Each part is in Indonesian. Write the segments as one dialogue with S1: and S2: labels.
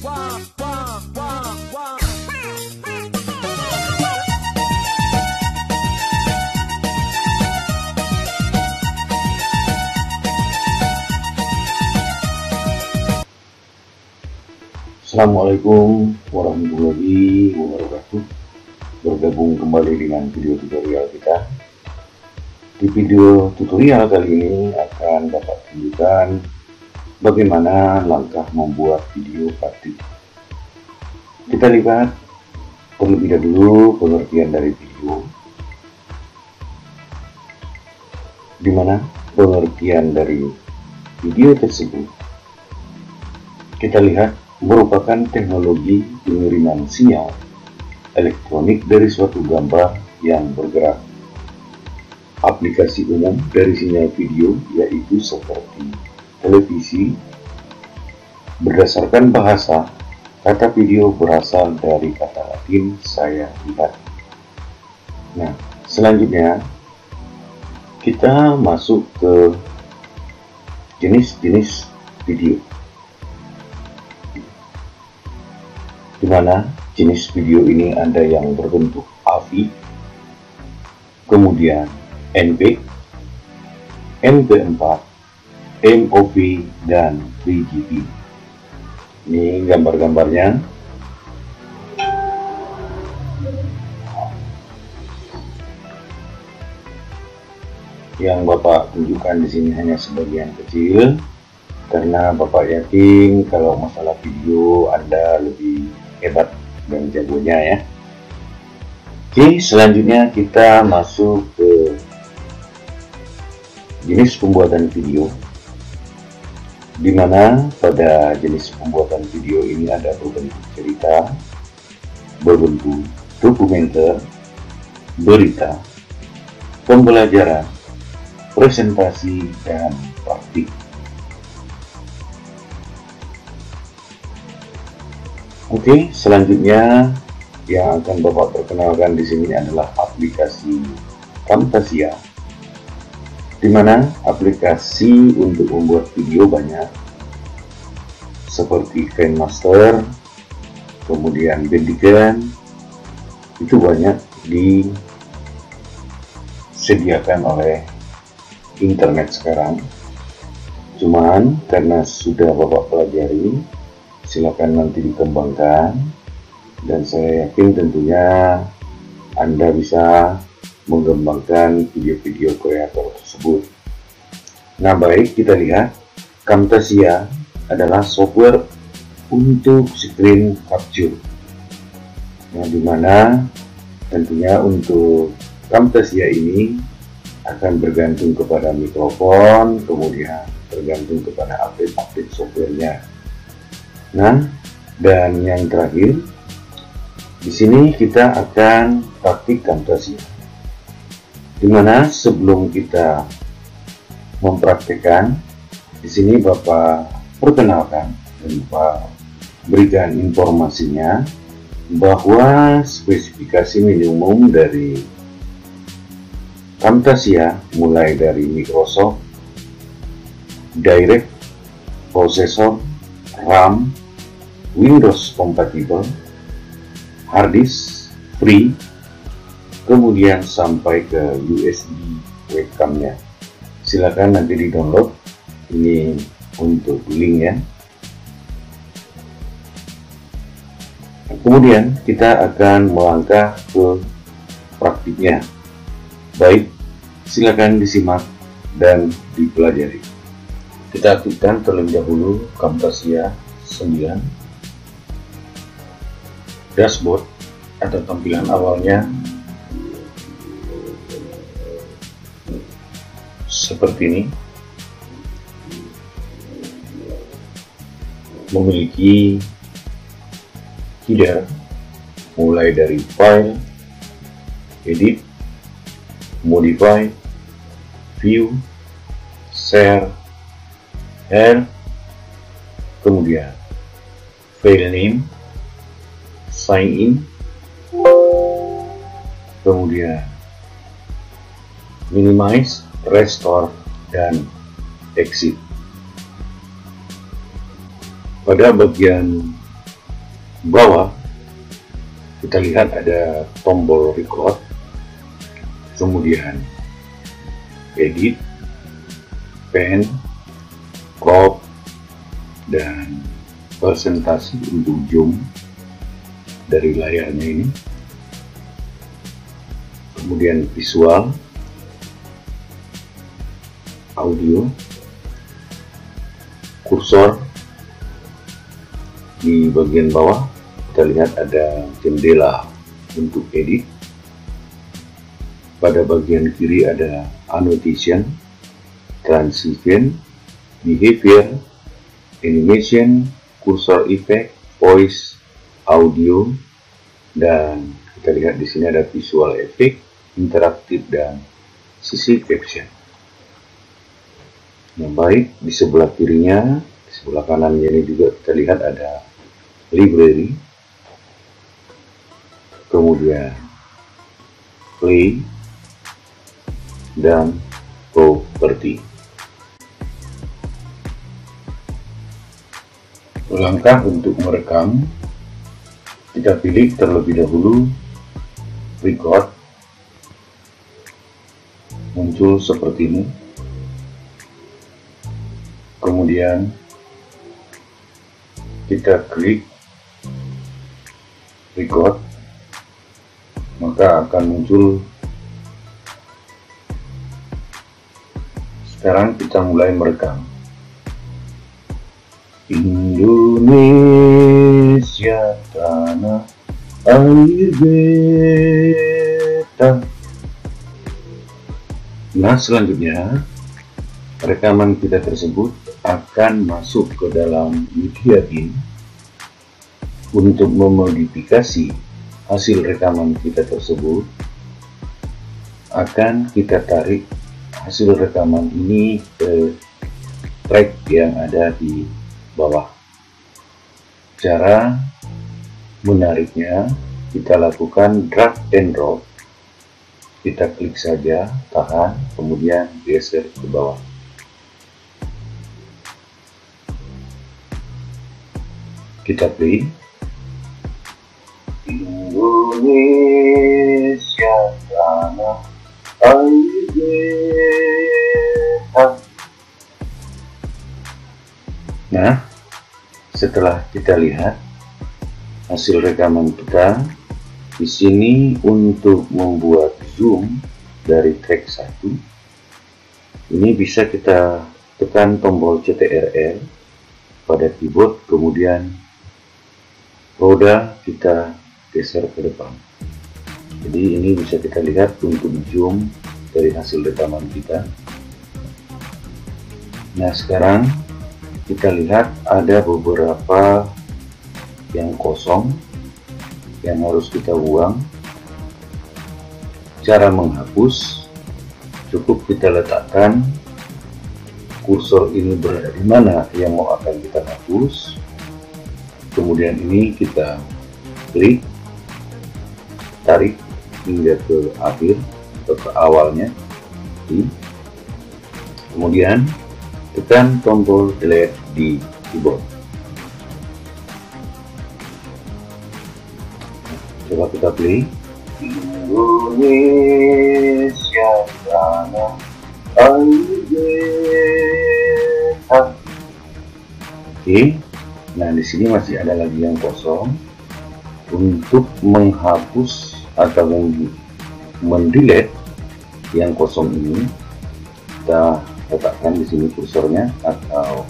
S1: Assalamualaikum warahmatullahi wabarakatuh. Bergabung kembali dengan video tutorial kita. Di video tutorial kali ini akan dapat tunjukkan bagaimana langkah membuat video praktik. Kita lihat terlebih dahulu pengertian dari video, di mana pengertian dari video tersebut kita lihat merupakan teknologi pengiriman sinyal elektronik dari suatu gambar yang bergerak. Aplikasi umum dari sinyal video yaitu seperti televisi. Berdasarkan bahasa, kata video berasal dari kata Latin saya lihat. Nah, selanjutnya kita masuk ke jenis-jenis video, di mana jenis video ini ada yang berbentuk AVI, kemudian NP, MP4, MOV, dan VGP. Ini gambar-gambarnya. Yang Bapak tunjukkan di sini hanya sebagian kecil, karena Bapak yakin kalau masalah video Anda lebih hebat dan jagonya ya. Oke, selanjutnya kita masuk ke jenis pembuatan video, di mana pada jenis pembuatan video ini ada berbentuk cerita, berbentuk dokumenter, berita, pembelajaran, presentasi, dan praktik. Oke, selanjutnya yang akan Bapak perkenalkan di sini adalah aplikasi Camtasia, di mana aplikasi untuk membuat video banyak, seperti KineMaster, kemudian Bandicam, itu banyak disediakan oleh internet sekarang. Cuman karena sudah Bapak pelajari, silakan nanti dikembangkan, dan saya yakin tentunya Anda bisa mengembangkan video-video kreator tersebut. Nah, baik, kita lihat Camtasia adalah software untuk screen capture. Nah, dimana tentunya untuk Camtasia ini akan bergantung kepada mikrofon, kemudian tergantung kepada update softwarenya. Nah, dan yang terakhir, di sini kita akan praktik Camtasia, di mana sebelum kita mempraktikkan, di sini Bapak perkenalkan dan Bapak berikan informasinya bahwa spesifikasi minimum dari Camtasia mulai dari Microsoft Direct, prosesor, RAM, Windows compatible, hard disk free, kemudian sampai ke USB webcamnya. Silakan nanti di download, ini untuk link ya. Kemudian kita akan melangkah ke praktiknya. Baik, silakan disimak dan dipelajari. Kita aktifkan terlebih dahulu Camtasia 9. Dashboard atau tampilan awalnya seperti ini. Memiliki header mulai dari file, edit, modify, view, share, add, kemudian file name, sign in, kemudian minimize, restore, dan exit. Pada bagian bawah kita lihat ada tombol record, kemudian edit, pen, crop, dan presentasi untuk zoom dari layarnya ini, kemudian visual, audio, kursor. Di bagian bawah kita lihat ada jendela untuk edit. Pada bagian kiri ada annotation, transition, behavior, animation, cursor effect, voice, audio, dan kita lihat di sini ada visual effect, interaktif, dan sisi caption. Yang baik, di sebelah kirinya, di sebelah kanannya ini juga kita lihat ada library, kemudian play, dan property. Langkah untuk merekam, kita pilih terlebih dahulu record, muncul seperti ini. Kemudian kita klik record, maka akan muncul. Sekarang kita mulai merekam. Indonesia tanah air beta. Nah, selanjutnya rekaman kita tersebut akan masuk ke dalam media bin. Untuk memodifikasi hasil rekaman kita tersebut, akan kita tarik hasil rekaman ini ke track yang ada di bawah. Cara menariknya, kita lakukan drag and drop. Kita klik saja, tahan, kemudian geser ke bawah. Kita play. Indonesia tanah air beta. Nah, setelah kita lihat hasil rekaman kita, di sini untuk membuat zoom dari track 1, ini bisa kita tekan tombol CTRL pada keyboard, kemudian roda kita geser ke depan. Jadi ini bisa kita lihat untuk zoom dari hasil rekaman kita. Nah, sekarang kita lihat ada beberapa yang kosong yang harus kita buang. Cara menghapus, cukup kita letakkan kursor ini berada di mana yang mau akan kita hapus. Kemudian ini kita klik, tarik hingga ke akhir atau ke awalnya, kemudian tekan tombol delete di keyboard. Coba kita play. Indonesia tanah air beta. Oke, nah di sini masih ada lagi yang kosong. Untuk menghapus atau mendelete yang kosong ini, kita letakkan di sini kursornya atau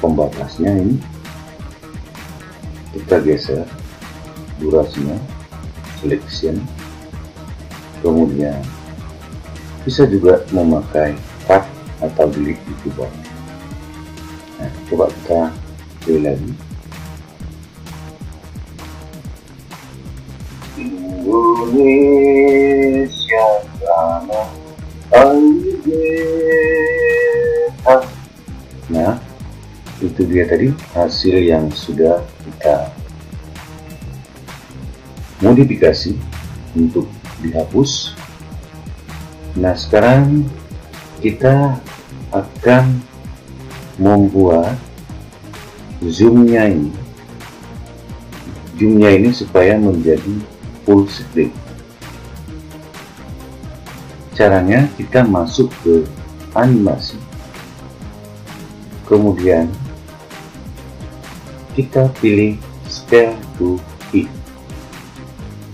S1: pembatasnya ini. Kita geser durasinya, selection, kemudian bisa juga memakai tab atau delete di keyboard. Nah, coba kita play lagi. Indonesia tanah air beta. Nah, itu dia tadi hasil yang sudah kita modifikasi untuk dihapus. Nah, sekarang kita akan membuat zoomnya ini zoomnya ini supaya menjadi full screen. Caranya kita masuk ke animasi, kemudian kita pilih scale to fit.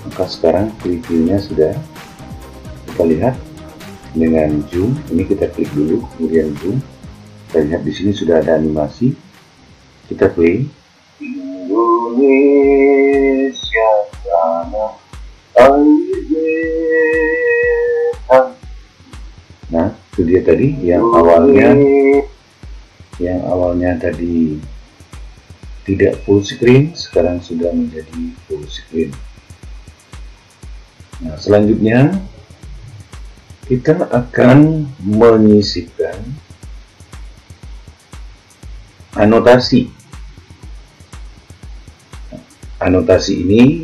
S1: Maka sekarang previewnya sudah kita lihat dengan zoom. Ini kita klik dulu, kemudian zoom. Kita lihat di sini sudah ada animasi. Kita play. Indonesia tanah air. Nah, itu dia tadi yang awalnya tadi tidak full screen, sekarang sudah menjadi full screen. Nah, selanjutnya kita akan menyisipkan anotasi. Anotasi ini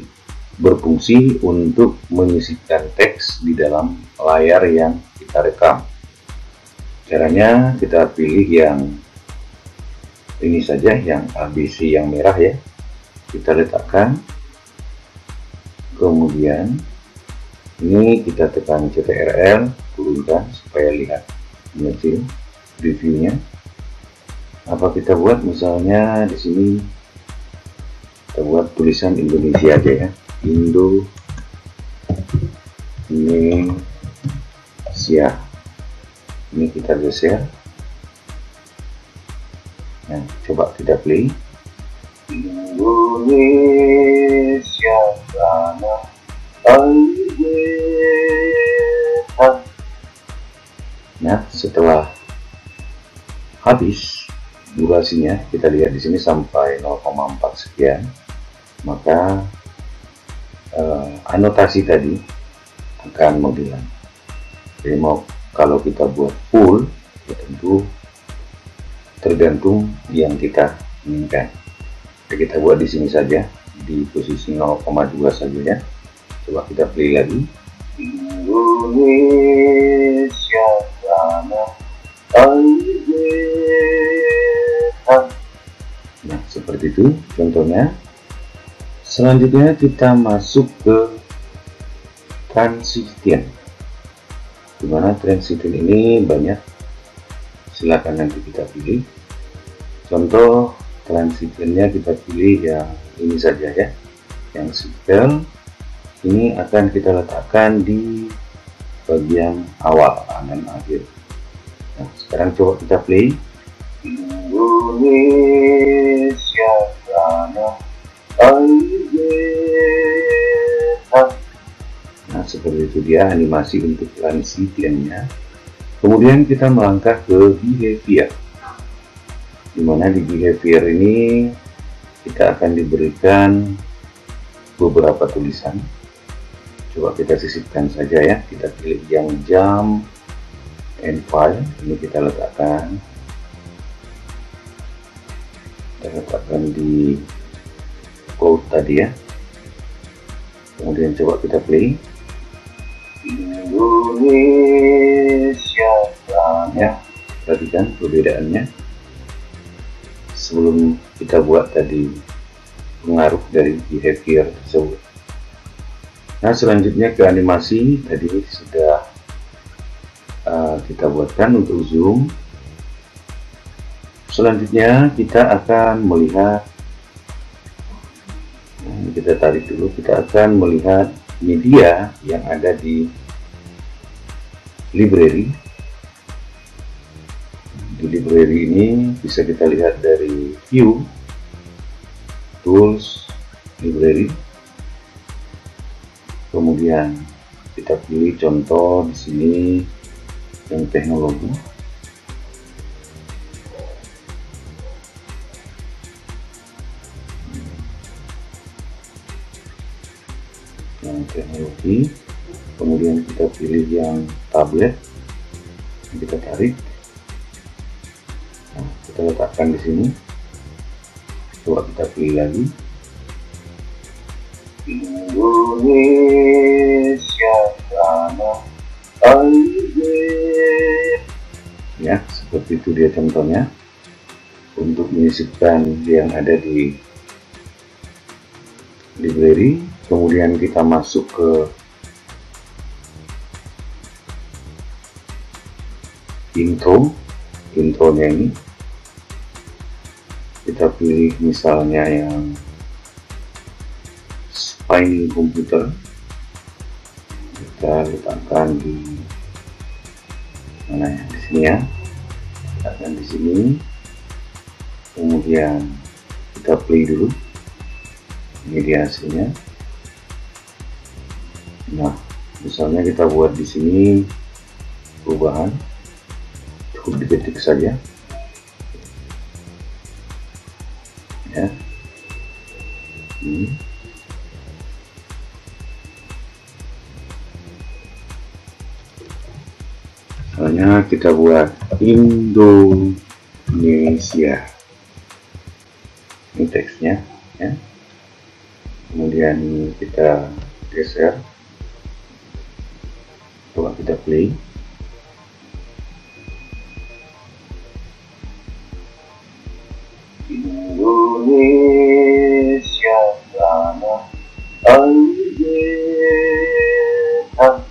S1: berfungsi untuk menyisipkan teks di dalam layar yang kita rekam. Caranya kita pilih yang ini saja, yang ABC yang merah ya. Kita letakkan, kemudian ini kita tekan CTRL, turunkan supaya lihat mengecil reviewnya. Apa kita buat, misalnya di sini kita buat tulisan Indonesia aja ya, Indonesia. Ini kita geser. Nah, coba kita play. Indonesia tanah air. Nah, setelah habis durasinya, kita lihat di sini sampai 0,4 sekian, maka anotasi tadi akan menghilang. Jadi kalau kita buat full, ya tentu tergantung yang kita inginkan. Jadi kita buat di sini saja, di posisi 0,2 saja ya. Coba kita play lagi. Indonesia tanah air. Nah, seperti itu contohnya. Selanjutnya kita masuk ke transition. Dimana transition ini banyak, silakan nanti kita pilih. Contoh transitionnya kita pilih yang ini saja ya, yang simple. Ini akan kita letakkan di bagian awal dan akhir. Nah, sekarang coba kita play. Indonesia tanah air. Nah, seperti itu dia animasi untuk transitionnya. Kemudian kita melangkah ke behavior, dimana di behavior ini kita akan diberikan beberapa tulisan. Coba kita sisipkan saja ya. Kita pilih yang jump and file. Ini kita letakkan di quote tadi ya. Kemudian coba kita play. Indonesia ya, perhatikan perbedaannya. Sebelum kita buat tadi pengaruh dari behavior tersebut. Nah, selanjutnya ke animasi tadi sudah kita buatkan untuk zoom. Selanjutnya kita akan melihat, kita tarik dulu, kita akan melihat media yang ada di library. Di library ini bisa kita lihat dari view, tools, library. Kemudian kita pilih contoh di sini yang teknologi. Kemudian kita pilih yang tablet, kita tarik, nah, kita letakkan di sini. Coba kita pilih lagi. Indonesia tanah air. Ya, seperti itu dia contohnya untuk menyisipkan yang ada di library, kemudian kita masuk ke intronya ini, kita pilih misalnya yang spinning komputer, kita letakkan di mana ya, di sini ya, letakkan di sini, kemudian kita play dulu. Ini dia hasilnya. Nah, misalnya kita buat di sini perubahan, cukup diketik saja ya. Misalnya kita buat Indonesia, ini teksnya ya. Kemudian kita geser, coba kita play. Indonesia tanah air beta.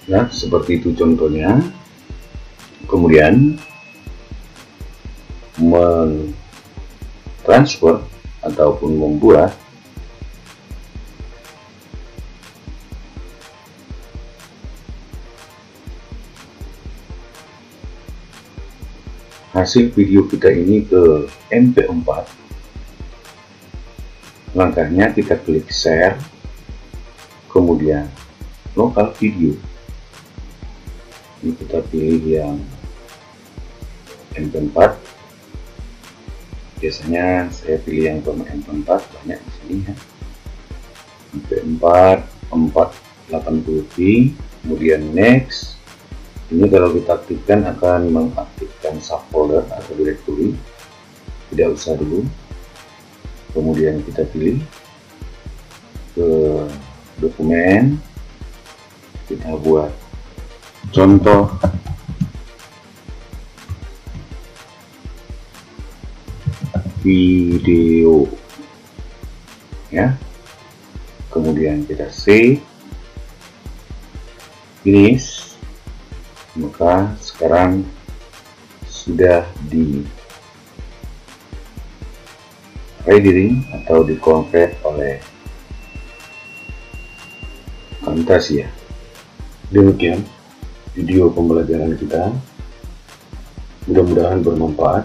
S1: Nah, seperti itu contohnya. Kemudian mentransfer ataupun membuat hasil video kita ini ke MP4. Langkahnya kita klik share, kemudian lokal video. Ini kita pilih yang MP4. Biasanya saya pilih yang MP4, banyak di sini ya. MP4 480p, kemudian next. Ini kalau kita aktifkan akan mengaktifkan subfolder atau directory. Tidak usah dulu. Kemudian kita pilih ke dokumen, kita buat contoh video ya, kemudian kita save, finish. Maka sekarang sudah di rendering atau di-convert oleh Camtasia. Demikian video pembelajaran kita, mudah-mudahan bermanfaat.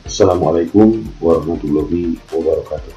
S1: Assalamualaikum warahmatullahi wabarakatuh.